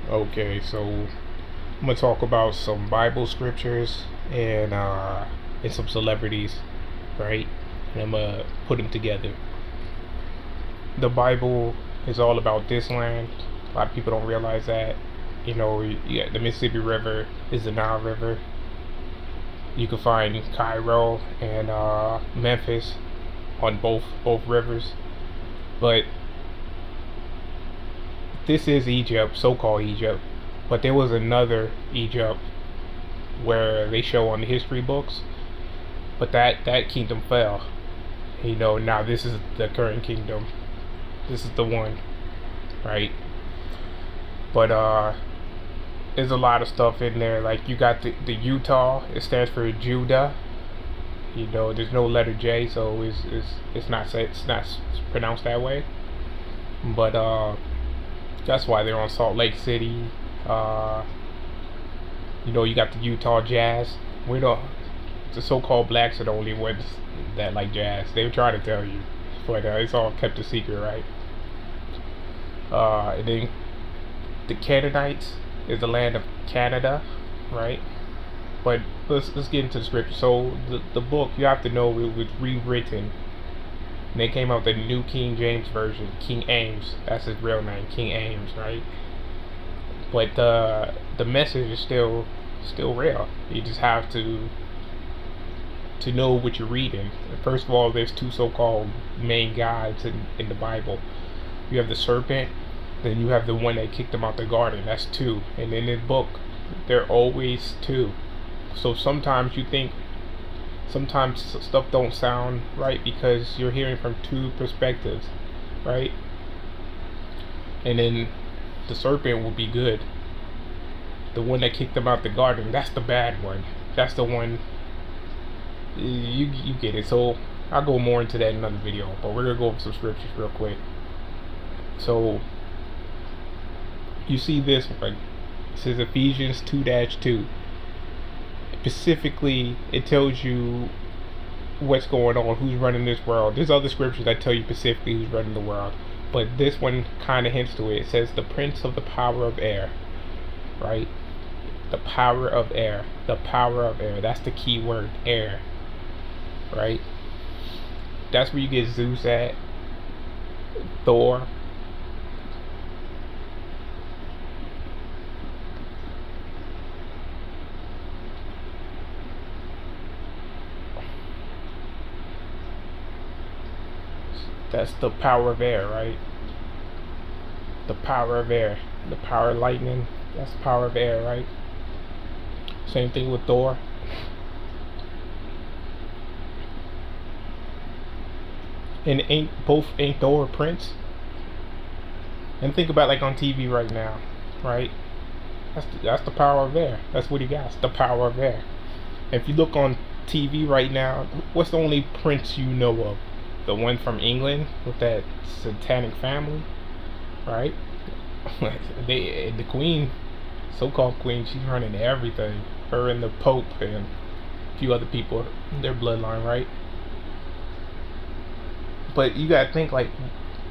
Okay, so I'm gonna talk about some Bible scriptures and some celebrities, right? And I'm gonna put them together. The Bible is all about this land. A lot of people don't realize that. You know, the Mississippi River is the Nile River. You can find Cairo and Memphis on both rivers, but this is Egypt, so-called Egypt. But there was another Egypt where they show on the history books, but that kingdom fell. You know, now this is the current kingdom. This is the one, right? But there's a lot of stuff in there. Like you got the Utah. It stands for Judah. You know, there's no letter J, so it's not pronounced that way. But that's why they're on Salt Lake City. Uh, you know, you got the Utah Jazz. We don't. The so-called blacks are the only ones that like jazz. They were trying to tell you, but it's all kept a secret, right? And then the Canaanites is the land of Canada, right? But let's get into the scripture. So the book, you have to know, it was rewritten. And they came out with the New King James Version, King Ames. That's his real name, King Ames, right? But the message is still real. You just have to know what you're reading. First of all, there's two so-called main gods in the Bible. You have the serpent, then you have the one that kicked them out the garden. That's two. And in the book, there are always two. So sometimes you think, sometimes stuff don't sound right because you're hearing from two perspectives, right? And then the serpent will be good. The one that kicked them out the garden, that's the bad one. That's the one. You get it. So I'll go more into that in another video, but we're gonna go over some scriptures real quick. So you see this, like, it says Ephesians 2-2. Specifically, it tells you what's going on, who's running this world. There's other scriptures that tell you specifically who's running the world, but this one kind of hints to it. It says the prince of the power of air, right? The power of air. The power of air. That's the key word, air, right? That's where you get Zeus at, Thor. That's the power of air, right? The power of air. The power of lightning. That's the power of air, right? Same thing with Thor. And ain't Thor a prince? And think about, like, on TV right now, right? That's the power of air. That's what he got. It's the power of air. If you look on TV right now, what's the only prince you know of? The one from England with that satanic family, right? The queen, so-called queen, she's running everything. Her and the Pope and a few other people, their bloodline, right? But you gotta think, like,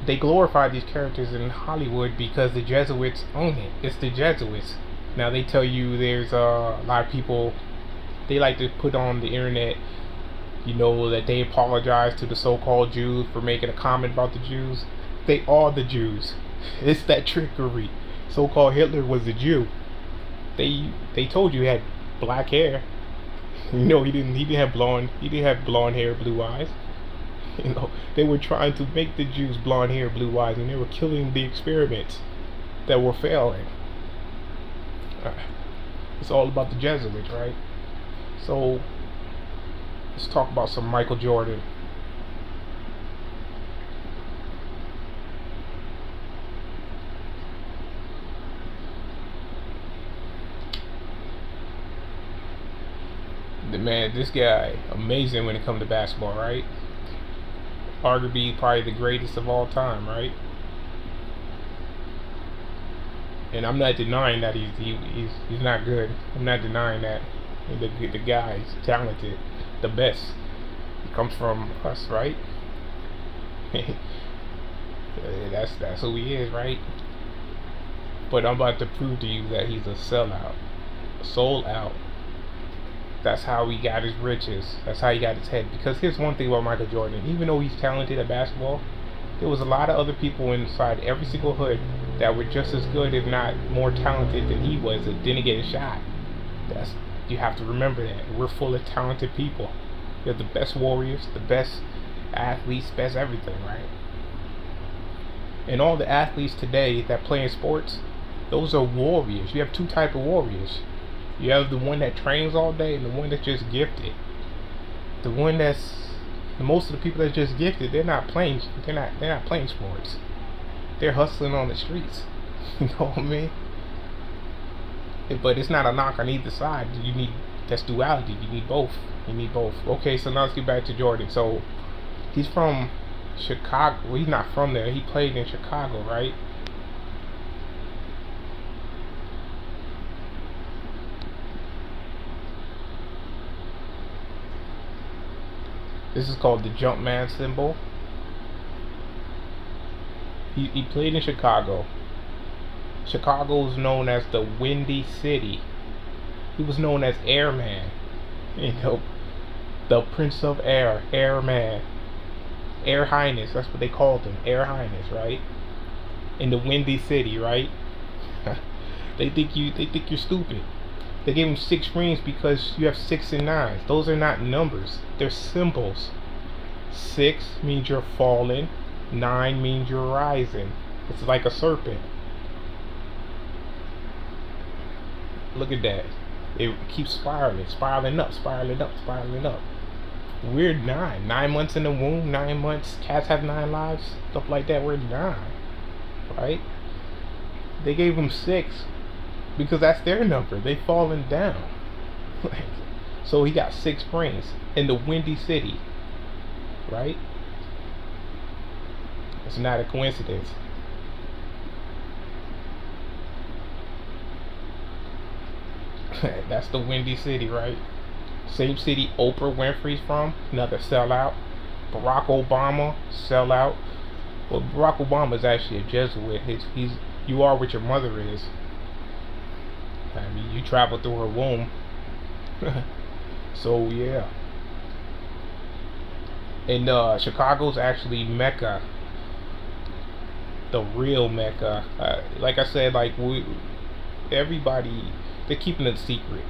they glorify these characters in Hollywood because the Jesuits own it. It's the Jesuits. Now they tell you there's a lot of people, they like to put on the internet, you know, that they apologize to the so-called Jews for making a comment about the Jews. They are the Jews. It's that trickery. So-called Hitler was a Jew. They told you he had black hair. You know, he didn't have blonde hair, blue eyes. You know, they were trying to make the Jews blonde hair, blue eyes, and they were killing the experiments that were failing. It's all about the Jesuits, right? So let's talk about some Michael Jordan. Man, this guy, amazing when it comes to basketball, right? Arguably probably the greatest of all time, right? And I'm not denying that he's not good. I'm not denying that. The guy's talented, the best. He comes from us, right? that's who he is, right? But I'm about to prove to you that he's a sellout, sold out. That's how he got his riches. That's how he got his head. Because here's one thing about Michael Jordan. Even though he's talented at basketball, there was a lot of other people inside every single hood that were just as good, if not more talented than he was, that didn't get a shot. That's You have to remember that. We're full of talented people. You have the best warriors, the best athletes, best everything, right? And all the athletes today that play in sports, those are warriors. You have two type of warriors. You have the one that trains all day and the one that's just gifted. The one that's Most of the people that's just gifted, they're not playing. They're not playing sports. They're hustling on the streets. You know what I mean? But it's not a knock on either side. That's duality. You need both. You need both. Okay, so now let's get back to Jordan. So he's from Chicago. Well, he's not from there. He played in Chicago, right? This is called the Jumpman symbol. He played in Chicago. Chicago is known as the Windy City. He was known as Airman. You know, the Prince of Air, Airman, Air Highness. That's what they called him, Air Highness, right? In the Windy City, right? They think you're stupid. They gave him 6 rings because you have 6 and 9s. Those are not numbers. They're symbols. 6 means you're falling. 9 means you're rising. It's like a serpent. Look at that. It keeps spiraling up. We're 9. 9 months in the womb. 9 months. Cats have 9 lives. Stuff like that. We're 9. Right? They gave him 6 because that's their number. They falling down. So he got 6 rings in the Windy City, right? It's not a coincidence. That's the Windy City, right? Same city Oprah Winfrey's from, another sellout. Barack Obama, sellout. Well, Barack Obama is actually a Jesuit. You are what your mother is. I mean, you travel through her womb. So yeah. And Chicago's actually Mecca, the real Mecca. Like I said, everybody, they're keeping it secret.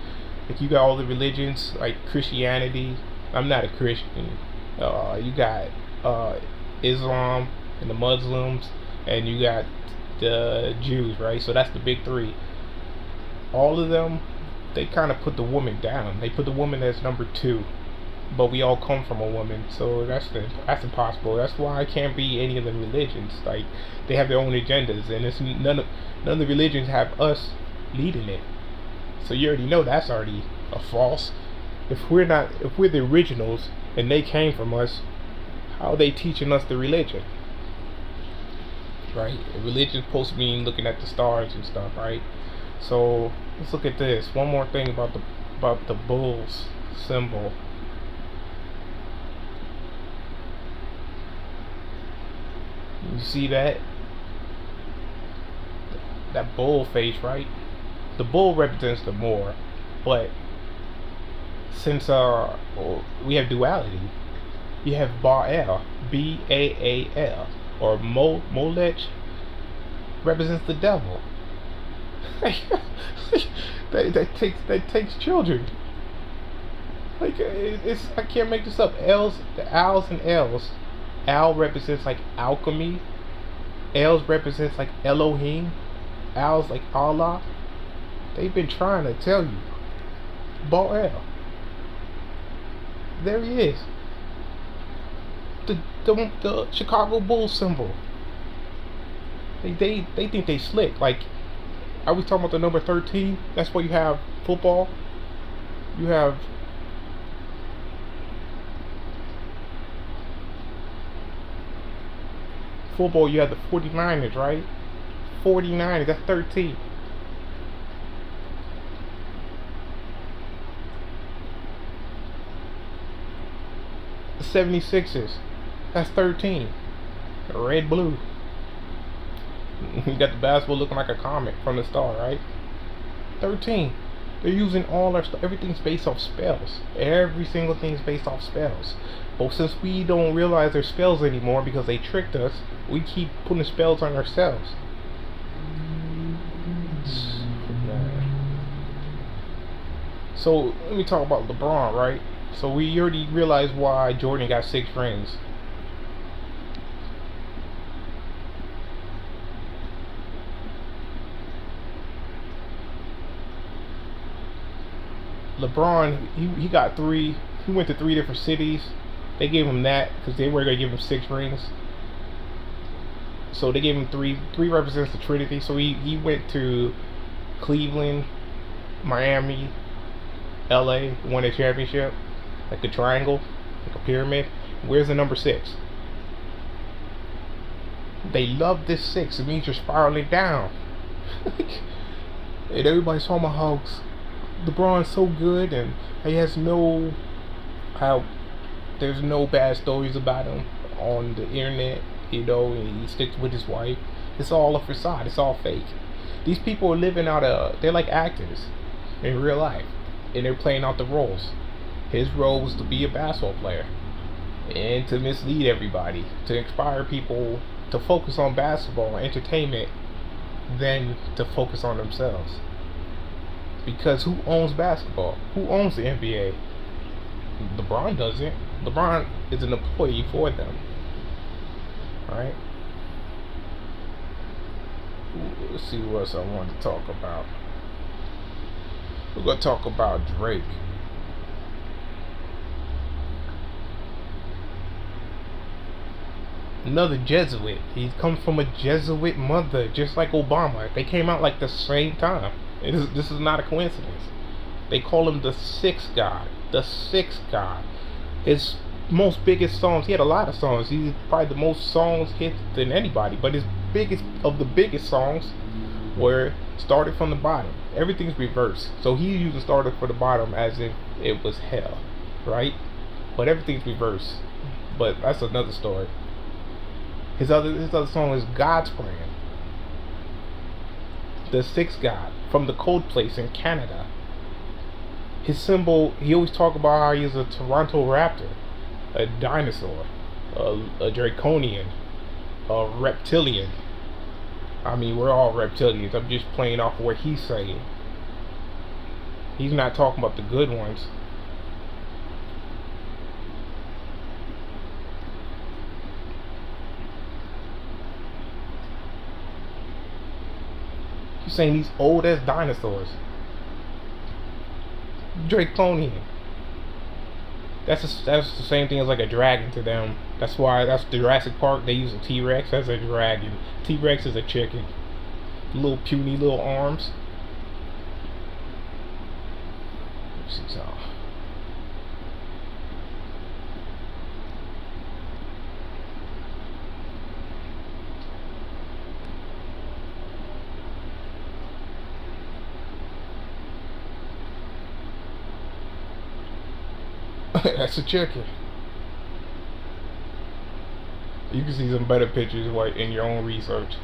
Like you got all the religions, like Christianity. I'm not a Christian. You got Islam and the Muslims, and you got the Jews, right? So that's the big 3. All of them, they kind of put the woman down. They put the woman as number 2, but we all come from a woman, so that's impossible. That's why I can't be any of the religions. Like they have their own agendas, and it's none of the religions have us leading it. So you already know that's already a false. If we're the originals and they came from us, how are they teaching us the religion? Right? Religion is supposed to mean looking at the stars and stuff, right? So let's look at this. One more thing about the bull's symbol. You see that bull face, right? The bull represents the more, but since we have duality, you have Baal, Baal, or Molech represents the devil. that takes children. Like I can't make this up. The owls and L's. Owl represents like alchemy. L's represents like Elohim. Owls like Allah. They've been trying to tell you. Baal. There he is. The Chicago Bulls symbol. They think they slick. Like, are we talking about the number 13? That's why you have football. You have football. You have the 49ers, right? 49ers. That's 13. The 76ers. That's 13. Red, blue. You got the basketball looking like a comet from the start, right? 13. They're using all our stuff. Everything's based off spells. Every single thing is based off spells. But since we don't realize they're spells anymore because they tricked us, we keep putting spells on ourselves. So let me talk about LeBron, right? So we already realized why Jordan got 6 rings. LeBron, he got 3. He went to 3 different cities. They gave him that because they were going to give him 6 rings. So they gave him 3. 3 represents the Trinity. So he went to Cleveland, Miami, LA, won a championship. Like a triangle, like a pyramid. Where's the number 6? They love this 6. It means you're spiraling down. And everybody's talking about how LeBron's so good and he has how there's no bad stories about him on the internet, and he sticks with his wife. It's all a facade, it's all fake. These people are living out they're like actors in real life, and they're playing out the roles. His role was to be a basketball player and to mislead everybody, to inspire people to focus on basketball and entertainment than to focus on themselves. Because who owns basketball? Who owns the NBA? LeBron doesn't. LeBron is an employee for them. Alright? Let's see what else I want to talk about. We're going to talk about Drake. Another Jesuit. He comes from a Jesuit mother, just like Obama. They came out like the same time. This is not a coincidence. They call him the sixth god. The sixth god. His most biggest songs, he had a lot of songs. He's probably the most songs hit than anybody. But his biggest songs were started from the bottom. Everything's reversed. So he usually started from the bottom as if it was hell, right? But everything's reversed. But that's another story. His other song is God's Plan. The sixth god from the cold place in Canada. His symbol, he always talk about how he's a Toronto Raptor, a dinosaur, a draconian, a reptilian. I mean, we're all reptilians. I'm just playing off of what he's saying. He's not talking about the good ones. He's saying these old ass dinosaurs. Draconian. That's the same thing as like a dragon to them. That's Jurassic Park. They use a T-Rex as a dragon. T-Rex is a chicken. Little puny little arms. Let's see so. That's a chicken. You can see some better pictures in your own research.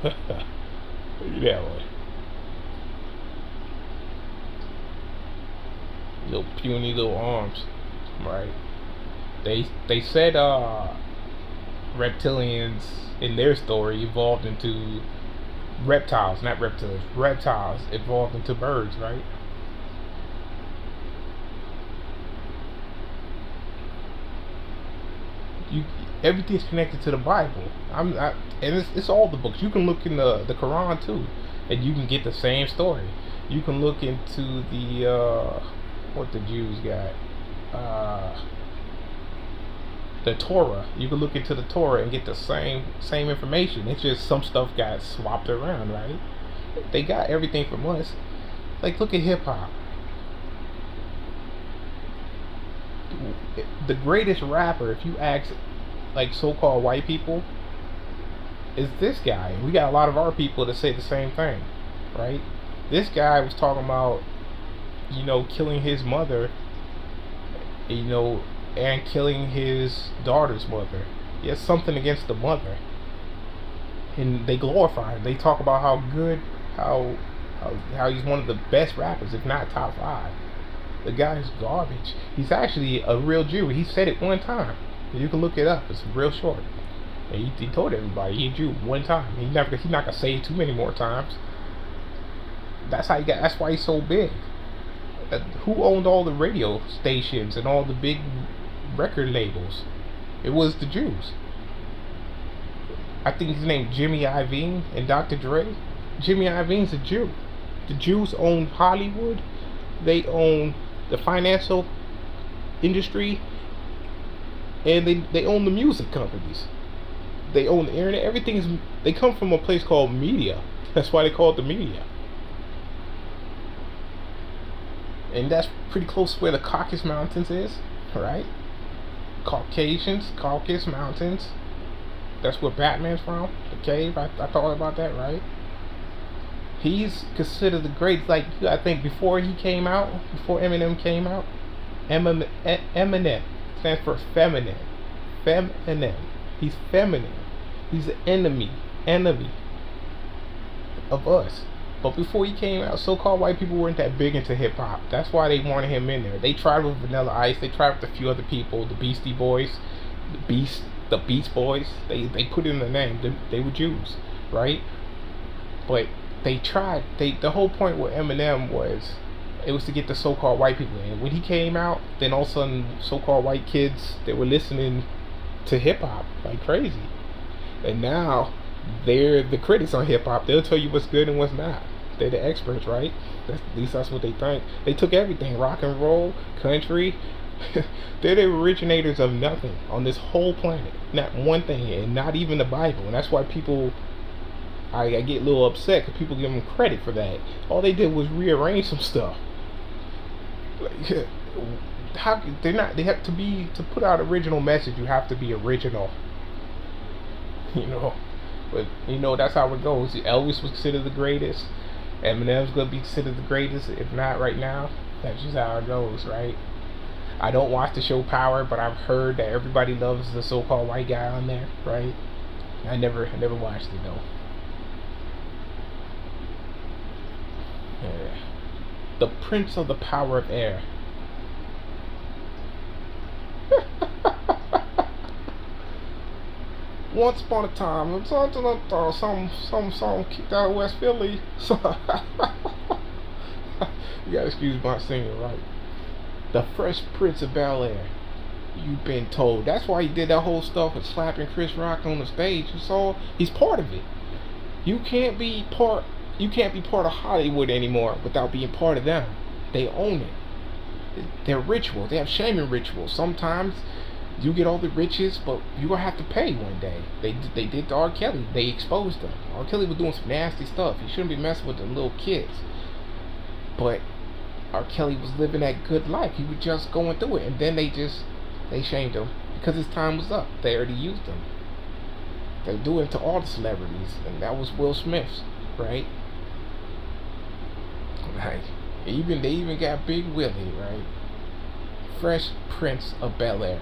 Look at that one. Little puny little arms. Right. They said reptilians in their story evolved into reptiles, not reptiles. Reptiles evolved into birds, right? Everything's connected to the Bible. And it's all the books. You can look in the Quran too, and you can get the same story. You can look into the what the Jews got, the Torah. You can look into the Torah and get the same information. It's just some stuff got swapped around, right? They got everything from us. Like, look at hip hop. The greatest rapper, if you ask like so-called white people, is this guy. We got a lot of our people that say the same thing, right? This guy was talking about, killing his mother, and killing his daughter's mother. He has something against the mother. and they glorify him. They talk about how good, how how he's one of the best rappers, if not top five. The guy is garbage. He's actually a real Jew. He said it one time. You can look it up. It's real short. And he told everybody he a Jew one time. He's not gonna say it too many more times. That's how he got. That's why he's so big. Who owned all the radio stations and all the big record labels? It was the Jews. I think his name Jimmy Iovine and Dr. Dre. Jimmy Iovine's a Jew. The Jews own Hollywood. They own the financial industry, and they own the music companies. They own the internet. They come from a place called media. That's why they call it the media. And that's pretty close to where the Caucasus Mountains is, right? Caucasus Mountains. That's where Batman's from. The cave. I thought about that, right? He's considered the great. Like, I think before Eminem came out, Eminem stands for feminine. Feminine. He's feminine. He's an enemy of us. But before he came out, so-called white people weren't that big into hip-hop. That's why they wanted him in there. They tried with Vanilla Ice. They tried with a few other people. The Beastie Boys. The Beast Boys. They put in the name. They were Jews, right? But they tried. The whole point with Eminem was, it was to get the so-called white people in. When he came out, then all of a sudden, so-called white kids, they were listening to hip-hop like crazy. And now, they're the critics on hip-hop. They'll tell you what's good and what's not. They're the experts, right? At least that's what they think. They took everything. Rock and roll, country. They're the originators of nothing on this whole planet. Not one thing, and not even the Bible. And that's why people... I get a little upset because people give them credit for that. All they did was rearrange some stuff. Like, how they're not? They have to put out original message. You have to be original. But that's how it goes. Elvis was considered the greatest. Eminem's gonna be considered the greatest. If not right now, that's just how it goes, right? I don't watch the show Power, but I've heard that everybody loves the so-called white guy on there, right? I never watched it though. Yeah. The Prince of the Power of Air. Once upon a time, some kicked out of West Philly. You gotta excuse my singing, right? The Fresh Prince of Bel Air. You've been told. That's why he did that whole stuff with slapping Chris Rock on the stage. He's part of it. You can't be part of Hollywood anymore without being part of them. They own it. Their rituals. They have shaming rituals. Sometimes you get all the riches, but you're gonna have to pay one day. They did to R. Kelly. They exposed him. R. Kelly was doing some nasty stuff. He shouldn't be messing with the little kids. But R. Kelly was living that good life. He was just going through it, and then they shamed him because his time was up. They already used him. They do it to all the celebrities, and that was Will Smith's, right? Right. They even got Big Willie, right? Fresh Prince of Bel Air.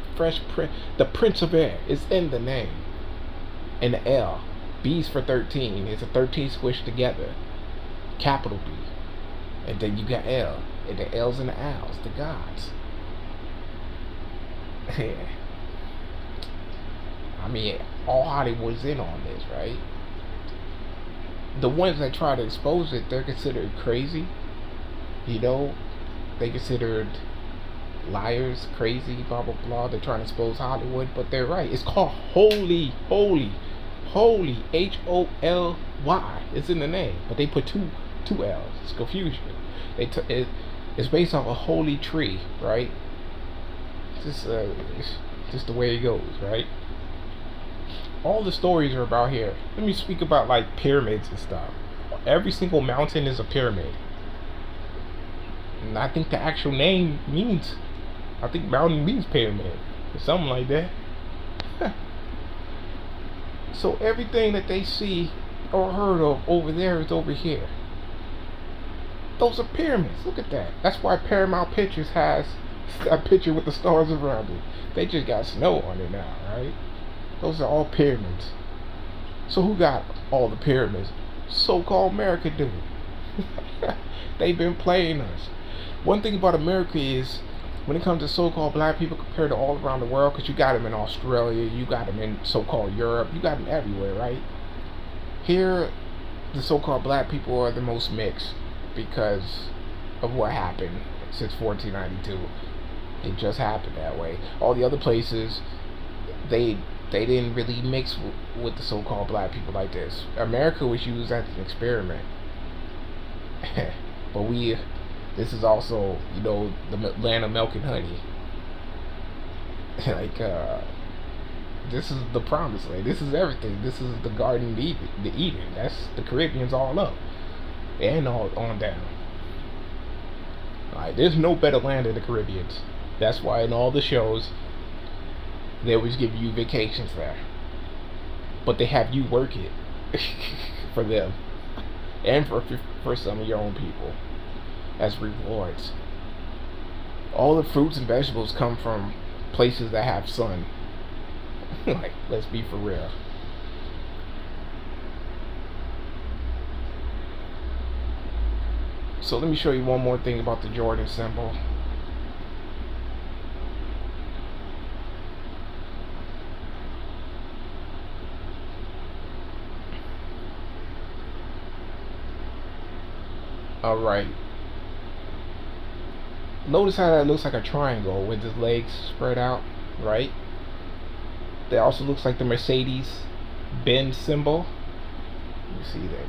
The Prince of Air is in the name. And the L. B's for 13. It's a 13 squished together. Capital B. And then you got L. And the L's and the L's. The gods. Yeah. I mean, all Hollywood's in on this, right? The ones that try to expose it, they're considered crazy. They considered liars, crazy, blah blah blah. They're trying to expose Hollywood, but they're right. It's called holy, Holy, Holy. It's in the name, but they put two L's. It's confusion. It's based off a holy tree, right? It's just the way it goes, right? All the stories are about here. Let me speak about like pyramids and stuff. Every single mountain is a pyramid. And I think the actual name means, mountain means pyramid, or something like that. So everything that they see or heard of over there is over here. Those are pyramids. Look at that. That's why Paramount Pictures has that picture with the stars around it. They just got snow on it now, right? Those are all pyramids. So who got them? all the pyramids. So-called America do it. They've been playing us. One thing about America is, when it comes to so-called black people compared to all around the world, because you got them in Australia, you got them in so-called Europe, you got them everywhere, right? Here, the so-called black people are the most mixed because of what happened since 1492. It just happened that way. All the other places, they didn't really mix with the so-called black people like this. America was used as an experiment. But this is also, the land of milk and honey. Like, this is the promised land. This is everything. This is the Garden of Eden. That's the Caribbean's all up. And all on down. Alright, there's no better land than the Caribbeans. That's why in all the shows, they always give you vacations there. But they have you work it for them. And for some of your own people as rewards. All the fruits and vegetables come from places that have sun. Like, let's be for real. So let me show you one more thing about the Jordan symbol. Alright. Notice how that looks like a triangle with his legs spread out, right? That also looks like the Mercedes Benz symbol. You see that?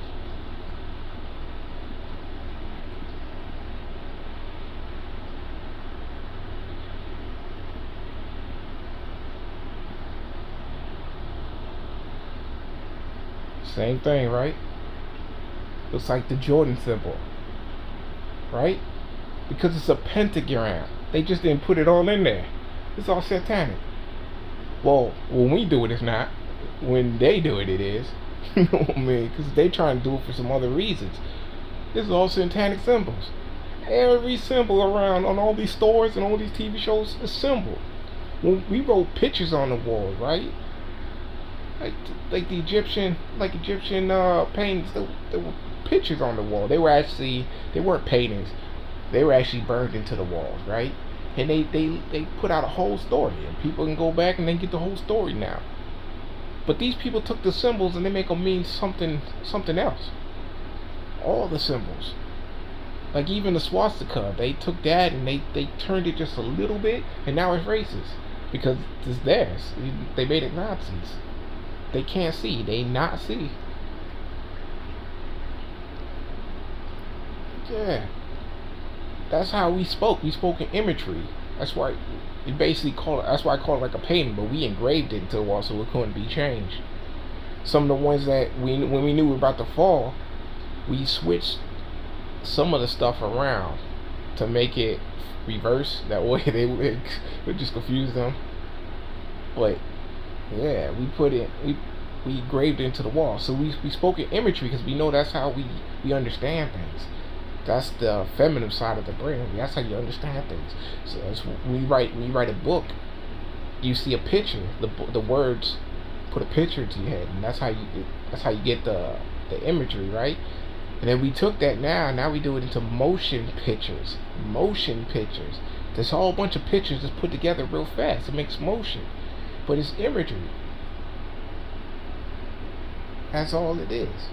Same thing, right? Looks like the Jordan symbol, right? Because it's a pentagram. They just didn't put it all in there. It's all satanic. Well, when we do it, it's not. When they do it, it is. You know what I mean? Because they trying to do it for some other reasons. This is all satanic symbols. Every symbol around on all these stores and all these TV shows is symbol. When we wrote pictures on the walls, right? Like the Egyptian paintings, there were pictures on the wall. They weren't paintings. They were actually burned into the walls, right? And they put out a whole story, and people can go back and they get the whole story now. But these people took the symbols and they make them mean something else. All the symbols, like even the swastika, they took that and they turned it just a little bit, and now it's racist because it's theirs. They made it Nazis. They can't see. They not see. Yeah. That's how we spoke. We spoke in imagery. That's why we basically call it. That's why I call it like a painting. But we engraved it into the wall so it couldn't be changed. Some of the ones that when we knew we were about to fall, we switched some of the stuff around to make it reverse. That way they would just confuse them. But yeah, we put it. We engraved it into the wall. So we spoke in imagery because we know that's how we understand things. That's the feminine side of the brain. That's how you understand things. So that's when you write a book, you see a picture. The words put a picture to your head, and that's how you get the imagery, right? And then we took that now we do it into motion pictures. Motion pictures. There's a whole bunch of pictures that's put together real fast. It makes motion, but it's imagery. That's all it is.